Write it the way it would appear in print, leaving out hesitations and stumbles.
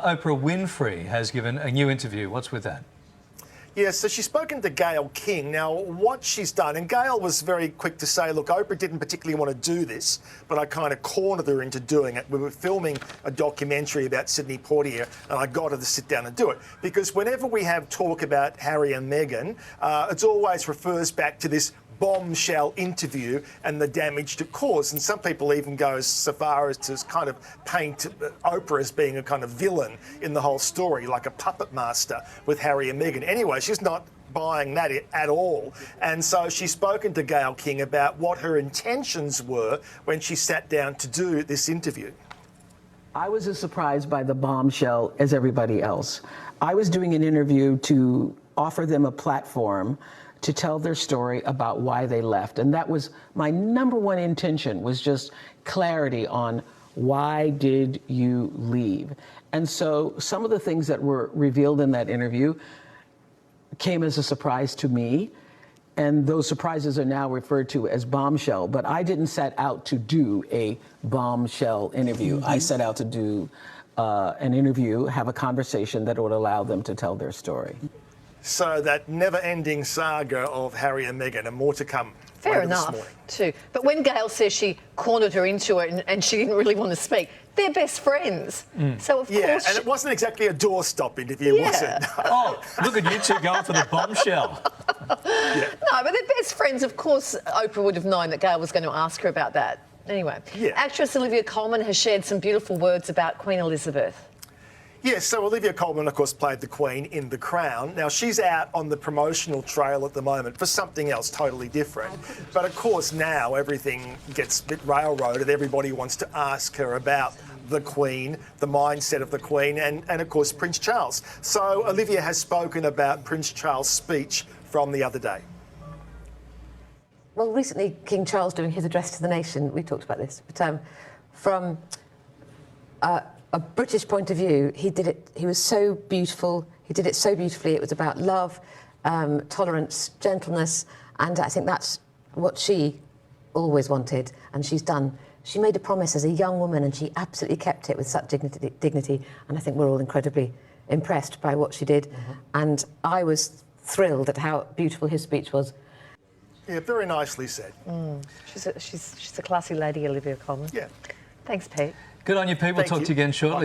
Oprah Winfrey has given a new interview. What's with that? Yeah, so she's spoken to Gayle King. Now, what she's done, and Gayle was very quick to say, look, Oprah didn't particularly want to do this, but I kind of cornered her into doing it. We were filming a documentary about Sidney Poitier, and I got her to sit down and do it. Because whenever we have talk about Harry and Meghan, it always refers back to this bombshell interview and the damage it caused. And some people even go so far as to kind of paint Oprah as being a kind of villain in the whole story, like a puppet master with Harry and Meghan. Anyway, she's not buying that at all. And so she's spoken to Gayle King about what her intentions were when she sat down to do this interview. I was as surprised by the bombshell as everybody else. I was doing an interview to offer them a platform to tell their story about why they left. And that was my number one intention, was just clarity on why did you leave? And so some of the things that were revealed in that interview came as a surprise to me. And those surprises are now referred to as bombshell. But I didn't set out to do a bombshell interview. I set out to do an interview, have a conversation that would allow them to tell their story. So that never-ending saga of Harry and Meghan, and more to come. Fair enough, too. But when Gayle says she cornered her into it and she didn't really want to speak, they're best friends. So, of course... Yeah, and it wasn't exactly a doorstop interview, was it? Oh, look at you two going for the bombshell. No, but they're best friends. Of course, Oprah would have known that Gayle was going to ask her about that. Anyway, actress Olivia Colman has shared some beautiful words about Queen Elizabeth. Yes, so Olivia Colman, of course, played the Queen in The Crown. Now, she's out on the promotional trail at the moment for something else totally different. But, of course, now everything gets a bit railroaded. Everybody wants to ask her about the Queen, the mindset of the Queen, and of course, Prince Charles. So Olivia has spoken about Prince Charles' speech from the other day. Well, recently, King Charles doing his address to the nation, we talked about this, but from a British point of view, he did it, he was so beautiful, he did it so beautifully. It was about love, tolerance, gentleness, and I think that's what she always wanted, and she's done. She made a promise as a young woman, and she absolutely kept it with such dignity, and I think we're all incredibly impressed by what she did, and I was thrilled at how beautiful his speech was. Yeah, very nicely said. She's a classy lady, Olivia Colman. Yeah. Thanks, Pete. Good on you, Pete. We'll talk to you again shortly.